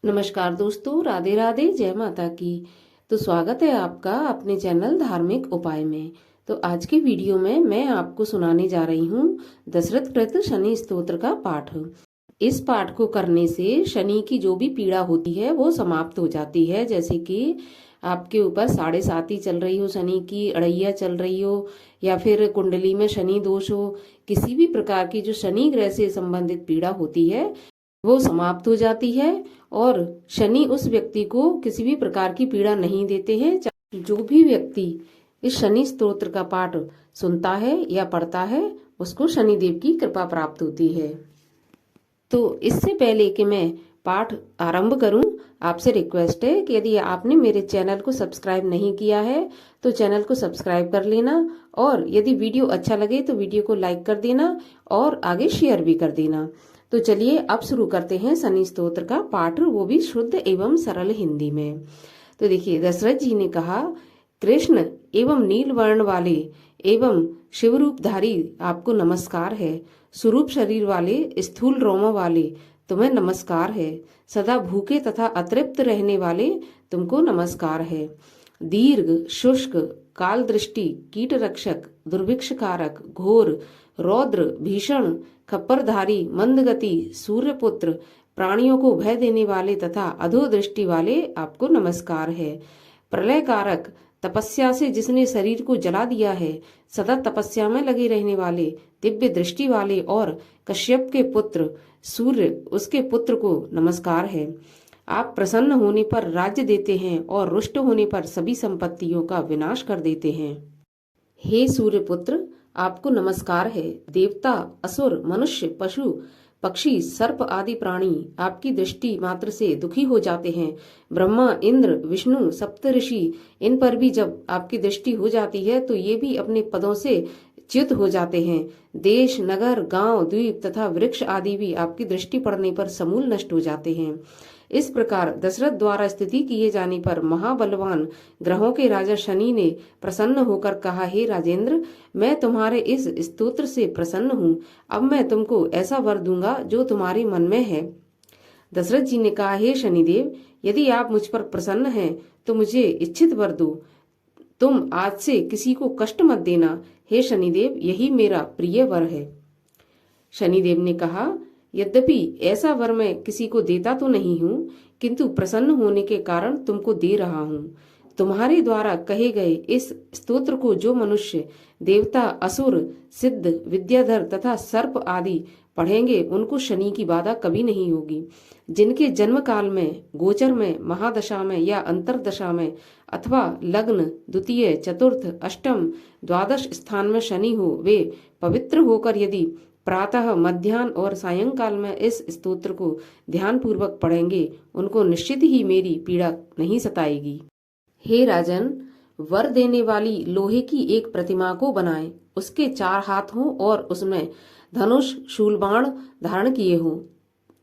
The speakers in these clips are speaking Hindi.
नमस्कार दोस्तों, राधे राधे, जय माता की। तो स्वागत है आपका अपने चैनल धार्मिक उपाय में। तो आज की वीडियो में मैं आपको सुनाने जा रही हूँ दशरथ कृत शनि स्तोत्र का पाठ। इस पाठ को करने से शनि की जो भी पीड़ा होती है वो समाप्त हो जाती है। जैसे कि आपके ऊपर 7.5 चल रही हो, शनि की अड़ैया चल रही हो, या फिर कुंडली में शनि दोष हो, किसी भी प्रकार की जो शनि ग्रह से संबंधित पीड़ा होती है वो समाप्त हो जाती है। और शनि उस व्यक्ति को किसी भी प्रकार की पीड़ा नहीं देते हैं। जो भी व्यक्ति इस शनि स्तोत्र का पाठ सुनता है या पढ़ता है उसको शनि देव की कृपा प्राप्त होती है। तो इससे पहले कि मैं पाठ आरंभ करूं, आपसे रिक्वेस्ट है कि यदि आपने मेरे चैनल को सब्सक्राइब नहीं किया है तो चैनल को सब्सक्राइब कर लेना, और यदि वीडियो अच्छा लगे तो वीडियो को लाइक कर देना और आगे शेयर भी कर देना। तो चलिए अब शुरू करते हैं शनि स्तोत्र का पाठ, वो भी शुद्ध एवं सरल हिंदी में। तो देखिए, दशरथ जी ने कहा, कृष्ण एवं नील वर्ण वाले एवं शिवरूपधारी आपको नमस्कार है। स्वरूप शरीर वाले, स्थूल रोमों वाले तुम्हें नमस्कार है। सदा भूखे तथा अतृप्त रहने वाले तुमको नमस्कार है। दीर्घ, शुष्क, काल दृष्टि, कीट रक्षक, दुर्भिक्षकारक, घोर, रौद्र, भीषण, खप्परधारी, मंदगति, सूर्यपुत्र, प्राणियों को भय देने वाले तथा अधो दृष्टि वाले आपको नमस्कार है। प्रलय कारक, तपस्या से जिसने शरीर को जला दिया है, सदा तपस्या में लगे रहने वाले, दिव्य दृष्टि वाले और कश्यप के पुत्र सूर्य उसके पुत्र को नमस्कार है। आप प्रसन्न होने पर राज्य देते हैं और रुष्ट होने पर सभी संपत्तियों का विनाश कर देते हैं। हे सूर्य पुत्र, आपको नमस्कार है। देवता, असुर, मनुष्य, पशु, पक्षी, सर्प आदि प्राणी आपकी दृष्टि मात्र से दुखी हो जाते हैं। ब्रह्मा, इंद्र, विष्णु, सप्तऋषि, इन पर भी जब आपकी दृष्टि हो जाती है तो ये भी अपने पदों से च्युत हो जाते हैं। देश, नगर, गांव, द्वीप तथा वृक्ष आदि भी आपकी दृष्टि पड़ने पर समूल नष्ट हो जाते हैं। इस प्रकार दशरथ द्वारा स्तुति किए जाने पर महाबलवान ग्रहों के राजा शनि ने प्रसन्न होकर कहा, हे राजेंद्र, मैं तुम्हारे इस स्तोत्र से प्रसन्न हूँ। अब मैं तुमको ऐसा वर दूंगा जो तुम्हारे मन में है। दशरथ जी ने कहा, हे शनिदेव, यदि आप मुझ पर प्रसन्न हैं तो मुझे इच्छित वर दो। तुम आज से किसी को कष्ट मत देना। हे शनिदेव, यही मेरा प्रिय वर है। शनिदेव ने कहा, यद्यपि ऐसा वर मैं किसी को देता तो नहीं हूँ, किंतु प्रसन्न होने के कारण तुमको दे रहा हूँ। तुम्हारे द्वारा कहे गए इस स्तोत्र को जो मनुष्य, देवता, असुर, सिद्ध, विद्याधर तथा सर्प आदि पढ़ेंगे उनको शनि की बाधा कभी नहीं होगी। जिनके जन्म काल में, गोचर में, महादशा में या अंतरदशा में अथवा लग्न, द्वितीय, चतुर्थ, अष्टम, द्वादश स्थान में शनि हो, वे पवित्र होकर यदि प्रातः, मध्याह्न और सायंकाल में इस स्तोत्र को ध्यान पूर्वक पढ़ेंगे उनको निश्चित ही मेरी पीड़ा नहीं सताएगी। हे राजन, वर देने वाली लोहे की एक प्रतिमा को बनाएं। उसके 4 हाथ हों और उसमें धनुष, शूलबाण धारण किए हों।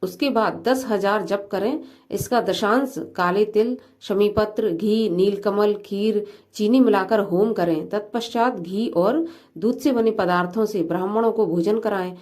उसके बाद 10,000 जप करें। इसका दशांश काले तिल, शमीपत्र, घी, नीलकमल, खीर, चीनी मिलाकर होम करें। तत्पश्चात घी और दूध से बने पदार्थों से ब्राह्मणों को भोजन कराएं।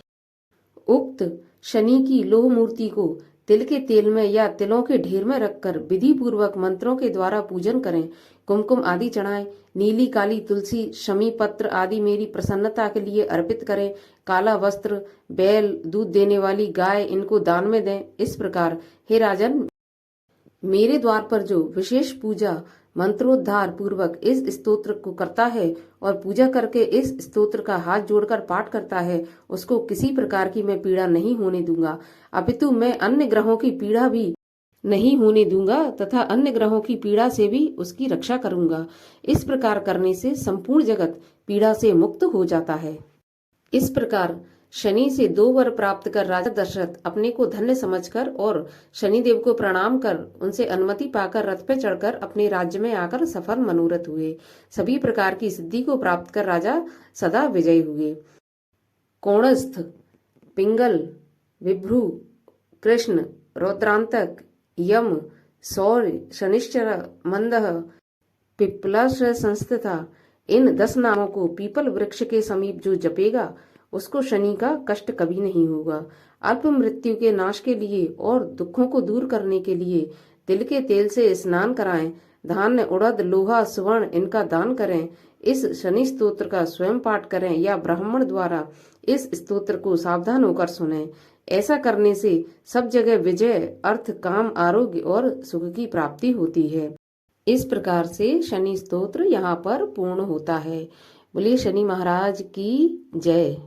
उक्त शनि की लोह मूर्ति को तिल के तेल में या तिलों के ढेर में रखकर विधि पूर्वक मंत्रों के द्वारा पूजन करें। कुमकुम आदि चढ़ाएं। नीली, काली तुलसी, शमी पत्र आदि मेरी प्रसन्नता के लिए अर्पित करें। काला वस्त्र, बैल, दूध देने वाली गाय, इनको दान में दें। इस प्रकार हे राजन, मेरे द्वार पर जो विशेष पूजा मंत्रोद्धार पूर्वक इस स्तोत्र को करता है और पूजा करके इस स्तोत्र का हाथ जोड़कर पाठ करता है, उसको किसी प्रकार की मैं पीड़ा नहीं होने दूंगा, अपितु मैं अन्य ग्रहों की पीड़ा भी नहीं होने दूंगा तथा अन्य ग्रहों की पीड़ा से भी उसकी रक्षा करूंगा। इस प्रकार करने से संपूर्ण जगत पीड़ा से मुक्त हो जाता है। इस प्रकार शनि से 2 वर प्राप्त कर राजा दशरथ अपने को धन्य समझकर और शनिदेव को प्रणाम कर उनसे अनुमति पाकर रथ पे चढ़कर अपने राज्य में आकर सफल मनोरथ हुए। सभी प्रकार की सिद्धि को प्राप्त कर राजा सदा विजयी हुए। कोणस्थ, पिंगल, विभ्रू, कृष्ण, रौद्रांतक, यम, सौर्य, शनिश्चर, मंदह, पिप्पलाश संस्थिता, इन 10 नामों को पीपल वृक्ष के समीप जो जपेगा उसको शनि का कष्ट कभी नहीं होगा। अल्प मृत्यु के नाश के लिए और दुखों को दूर करने के लिए तिल के तेल से स्नान कराएं। धान्य, उड़द, लोहा, स्वर्ण इनका दान करें। इस शनि स्तोत्र का स्वयं पाठ करें या ब्राह्मण द्वारा इस स्तोत्र को सावधान होकर सुने। ऐसा करने से सब जगह विजय, अर्थ, काम, आरोग्य और सुख की प्राप्ति होती है। इस प्रकार से शनि स्तोत्र यहाँ पर पूर्ण होता है। बोलिए शनि महाराज की जय।